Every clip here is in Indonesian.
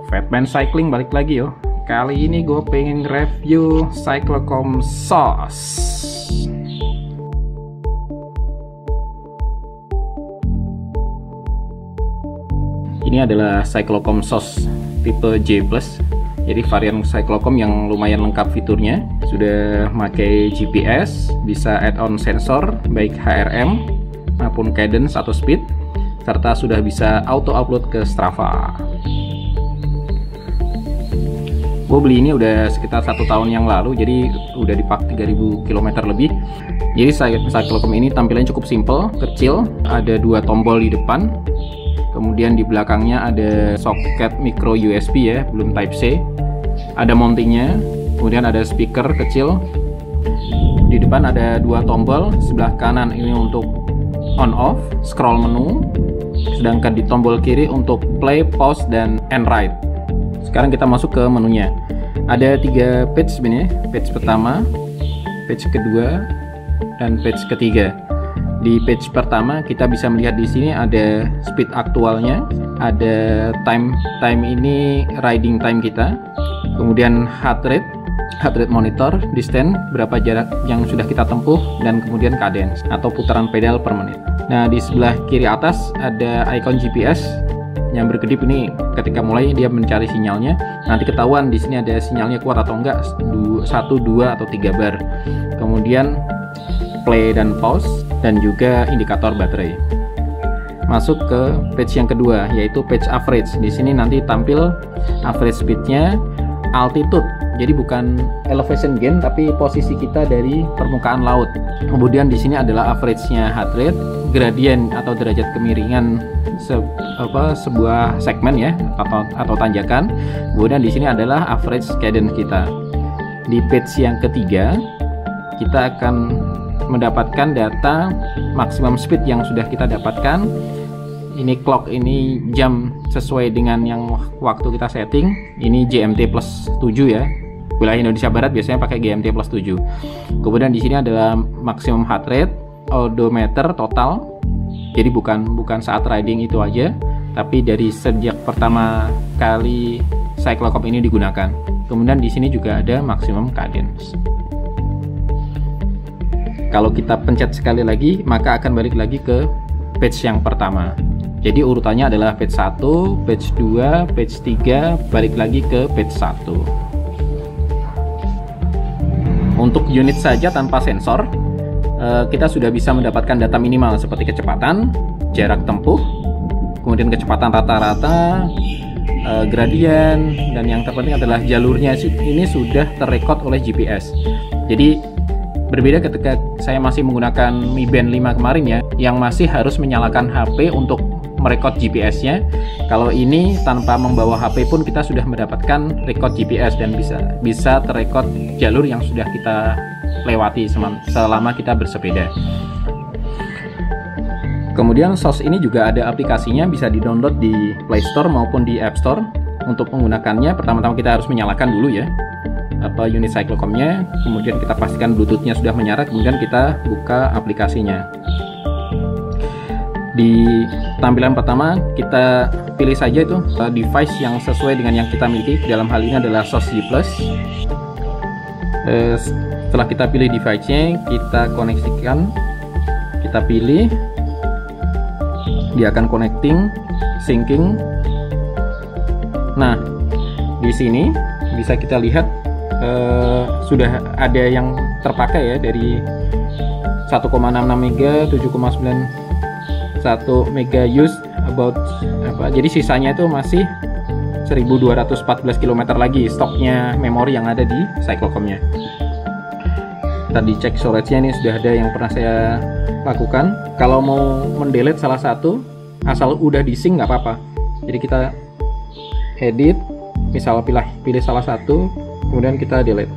Fatman Cycling balik lagi yo. Kali ini gue pengen review Cyclocom SOS. Ini adalah Cyclocom SOS tipe J+. Jadi varian Cyclocom yang lumayan lengkap fiturnya. Sudah pakai GPS, bisa add-on sensor baik HRM maupun cadence atau speed, serta sudah bisa auto upload ke Strava. Gue beli ini udah sekitar 1 tahun yang lalu, jadi udah dipakai 3000 km lebih. Jadi Cyclocom ini tampilannya cukup simple, kecil, ada 2 tombol di depan, kemudian di belakangnya ada soket micro USB ya, belum Type C, ada mountingnya, kemudian ada speaker kecil. Di depan ada 2 tombol, sebelah kanan ini untuk on off, scroll menu, sedangkan di tombol kiri untuk play, pause, dan end write. Sekarang kita masuk ke menunya. Ada 3 page sebenarnya. Page pertama, page kedua, dan page ketiga. Di page pertama kita bisa melihat di sini ada speed aktualnya, ada time ini riding time kita, kemudian heart rate monitor, distance berapa jarak yang sudah kita tempuh, dan kemudian cadence atau putaran pedal per menit. Nah, di sebelah kiri atas ada icon GPS yang berkedip. Ini ketika mulai dia mencari sinyalnya, nanti ketahuan di sini ada sinyalnya kuat atau enggak, 1, 2 atau 3 bar. Kemudian play dan pause, dan juga indikator baterai. Masuk ke page yang kedua, yaitu page average. Di sini nanti tampil average speednya, altitude, jadi bukan elevation gain tapi posisi kita dari permukaan laut. Kemudian di sini adalah average-nya heart rate, gradient atau derajat kemiringan sebuah segmen ya, atau tanjakan. Kemudian di sini adalah average cadence kita. Di page yang ketiga kita akan mendapatkan data maksimum speed yang sudah kita dapatkan. Ini clock, ini jam sesuai dengan yang waktu kita setting. Ini GMT plus 7 ya. Wilayah Indonesia Barat biasanya pakai GMT plus 7. Kemudian di sini adalah maximum heart rate, odometer total. Jadi bukan saat riding itu aja, tapi dari sejak pertama kali Cyclocom ini digunakan. Kemudian di sini juga ada maximum cadence. Kalau kita pencet sekali lagi, maka akan balik lagi ke page yang pertama. Jadi urutannya adalah page 1, page 2, page 3, balik lagi ke page 1. Untuk unit saja tanpa sensor, kita sudah bisa mendapatkan data minimal seperti kecepatan, jarak tempuh, kemudian kecepatan rata-rata, gradien, dan yang terpenting adalah jalurnya ini sudah terrekod oleh GPS. Jadi berbeda ketika saya masih menggunakan Mi Band 5 kemarin ya, yang masih harus menyalakan HP untuk merekod GPS-nya. Kalau ini tanpa membawa HP pun kita sudah mendapatkan rekod GPS dan bisa terrekod jalur yang sudah kita lewati selama kita bersepeda. Kemudian SOS ini juga ada aplikasinya, bisa di-download di Play Store maupun di App Store. Untuk menggunakannya, pertama-tama kita harus menyalakan dulu ya unit Cyclocom-nya, kemudian kita pastikan Bluetooth-nya sudah menyala, kemudian kita buka aplikasinya. Di tampilan pertama kita pilih saja itu device yang sesuai dengan yang kita miliki. Dalam hal ini adalah SOS J+. Setelah kita pilih device-nya, kita koneksikan, kita pilih, dia akan connecting, syncing. Nah, di sini bisa kita lihat sudah ada yang terpakai ya, dari 1,66 mega, 7,91 mega use about jadi sisanya itu masih 1214 km lagi stoknya memori yang ada di Cyclocom-nya. Kita dicek storage-nya, ini sudah ada yang pernah saya lakukan. Kalau mau mendelete salah satu, asal udah di sync nggak apa-apa. Jadi kita edit, misal pilih salah satu, kemudian kita delete,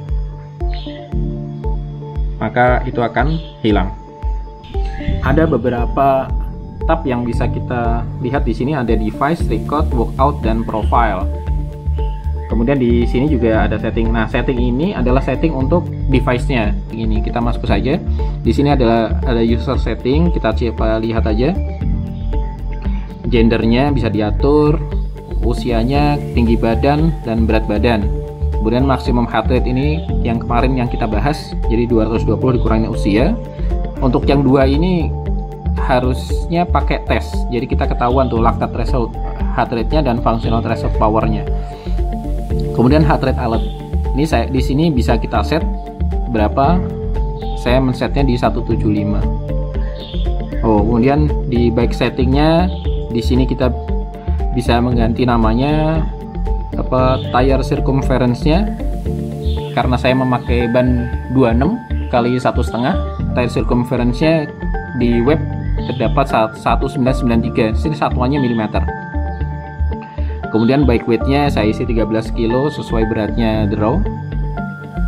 maka itu akan hilang. Ada beberapa tab yang bisa kita lihat di sini, ada device, record, workout, dan profile. Kemudian di sini juga ada setting. Nah, setting ini adalah setting untuk device-nya. Ini kita masuk saja. Di sini ada user setting, kita coba lihat aja. gendernya bisa diatur, usianya, tinggi badan, dan berat badan. Kemudian maksimum heart rate ini yang kemarin yang kita bahas, jadi 220 dikurangi usia. Untuk yang dua ini harusnya pakai tes, jadi kita ketahuan tuh lactate threshold heart rate-nya dan functional threshold power-nya. Kemudian heart rate alert, ini saya di sini bisa kita set berapa. Saya men-setnya di 175. Kemudian di back settingnya di sini kita bisa mengganti namanya tire circumference-nya, karena saya memakai ban 26 kali 1,5. Tire circumference-nya di web terdapat 1993, sini satuannya milimeter. Kemudian bike weight-nya saya isi 13 kilo sesuai beratnya the raw.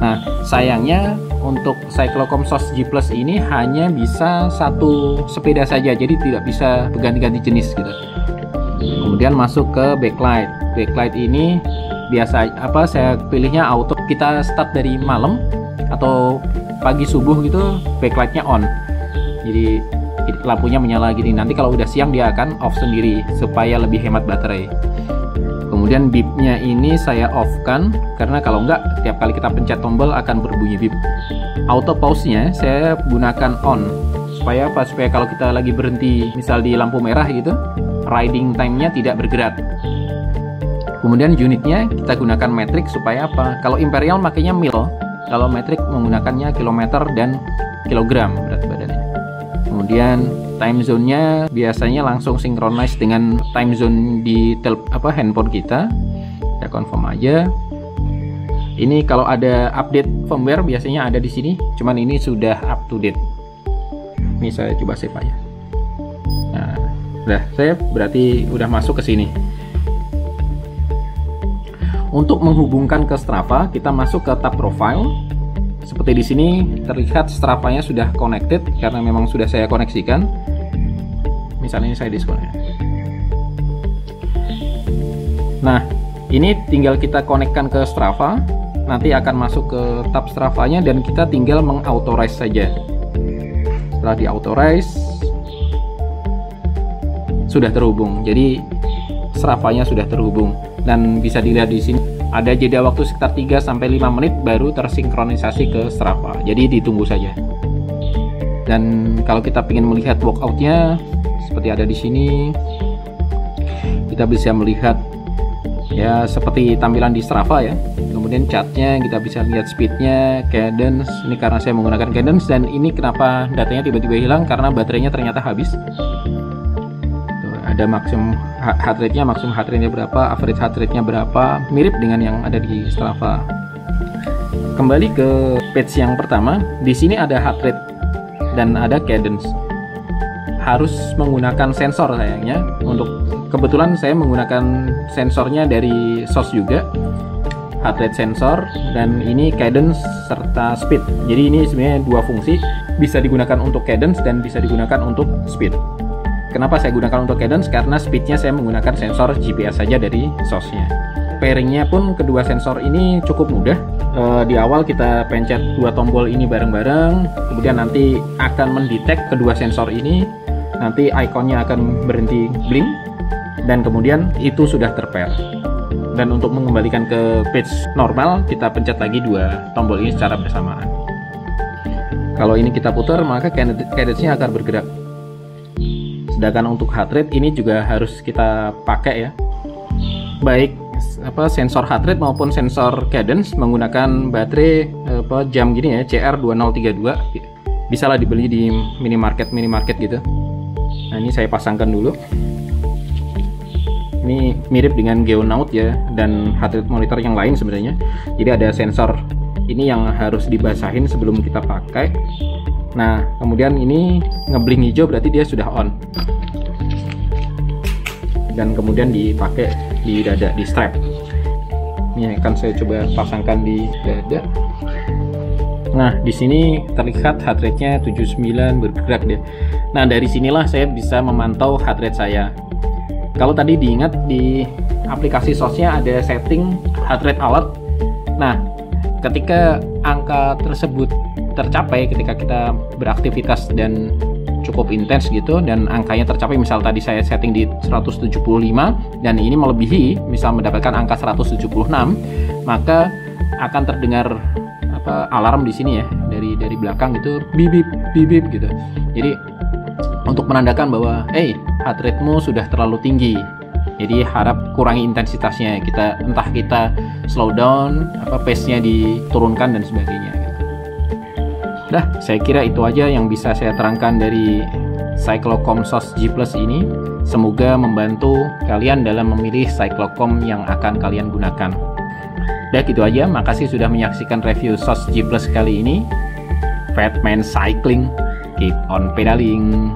Nah, sayangnya untuk Cyclocom SOS G Plus ini hanya bisa satu sepeda saja, jadi tidak bisa berganti-ganti jenis gitu. Kemudian masuk ke backlight. Backlight ini biasa saya pilihnya auto. Kita start dari malam atau pagi subuh gitu, backlightnya on. Jadi lampunya menyala gini. Nanti kalau udah siang dia akan off sendiri supaya lebih hemat baterai. Kemudian beepnya ini saya off kan, karena kalau enggak tiap kali kita pencet tombol akan berbunyi beep. Auto pause-nya saya gunakan on supaya supaya kalau kita lagi berhenti misal di lampu merah gitu, riding time-nya tidak bergerak. Kemudian unitnya kita gunakan metrik supaya apa? Kalau Imperial makanya mil, kalau metrik menggunakannya kilometer dan kilogram berat badannya. Kemudian time zone-nya biasanya langsung synchronize dengan time zone di handphone kita. Kita confirm aja. Ini kalau ada update firmware biasanya ada di sini, cuman ini sudah up to date. Ini saya coba save aja. Nah, udah saya berarti udah masuk ke sini. Untuk menghubungkan ke Strava, kita masuk ke tab profile. Seperti di sini terlihat Strava-nya sudah connected karena memang sudah saya koneksikan. Misalnya ini saya disconnect. Nah, ini tinggal kita konekkan ke Strava. Nanti akan masuk ke tab Strava-nya dan kita tinggal mengauthorize saja. Setelah di-authorize sudah terhubung. Jadi Strava-nya sudah terhubung dan bisa dilihat di sini ada jeda waktu sekitar 3-5 menit baru tersinkronisasi ke Strava. Jadi ditunggu saja. Dan kalau kita ingin melihat walkout-nya seperti ada di sini, kita bisa melihat ya seperti tampilan di Strava ya. Kemudian chart-nya kita bisa lihat speed-nya, cadence. Ini karena saya menggunakan cadence, dan ini kenapa datanya tiba-tiba hilang karena baterainya ternyata habis. Ada maksimum heart rate-nya, maksimum heart rate-nya berapa, average heart rate-nya berapa, mirip dengan yang ada di Strava. Kembali ke page yang pertama, di sini ada heart rate dan ada cadence. Harus menggunakan sensor sayangnya. Untuk kebetulan saya menggunakan sensornya dari SOS juga, heart rate sensor, dan ini cadence serta speed. Jadi ini sebenarnya dua fungsi, bisa digunakan untuk cadence dan bisa digunakan untuk speed. Kenapa saya gunakan untuk cadence? Karena speednya saya menggunakan sensor GPS saja dari SOS-nya. Pairingnya pun kedua sensor ini cukup mudah. Di awal kita pencet dua tombol ini bareng-bareng, kemudian nanti akan mendetek kedua sensor ini, nanti ikonnya akan berhenti blink, dan kemudian itu sudah terpair. Dan untuk mengembalikan ke page normal, kita pencet lagi dua tombol ini secara bersamaan. Kalau ini kita putar, maka cadence-nya akan bergerak. Sedangkan untuk heart rate ini juga harus kita pakai ya, baik sensor heart rate maupun sensor cadence menggunakan baterai jam gini ya, CR2032. Bisa lah dibeli di minimarket gitu. Nah, ini saya pasangkan dulu. Ini mirip dengan Geonaut ya, dan heart rate monitor yang lain sebenarnya. Jadi ada sensor ini yang harus dibasahin sebelum kita pakai. Nah, kemudian ini ngeblink hijau berarti dia sudah on. Dan kemudian dipakai di dada, di strap. Ini akan saya coba pasangkan di dada. Nah, di sini terlihat heart rate-nya 79 bergerak deh. Nah, dari sinilah saya bisa memantau heart rate saya. Kalau tadi diingat di aplikasi SOS-nya ada setting heart rate alert. Nah, ketika angka tersebut tercapai ketika kita beraktivitas dan cukup intens gitu dan angkanya tercapai, misal tadi saya setting di 175 dan ini melebihi, misal mendapatkan angka 176, maka akan terdengar alarm di sini ya, dari belakang gitu, bip bip bip gitu. Jadi untuk menandakan bahwa heart rate-mu sudah terlalu tinggi. Jadi harap kurangi intensitasnya, entah kita slow down, pace-nya diturunkan dan sebagainya gitu. Dah, saya kira itu aja yang bisa saya terangkan dari Cyclocom SOS G Plus ini. Semoga membantu kalian dalam memilih Cyclocom yang akan kalian gunakan. Udah gitu aja, makasih sudah menyaksikan review SOS G Plus kali ini. Fatman Cycling, keep on pedaling.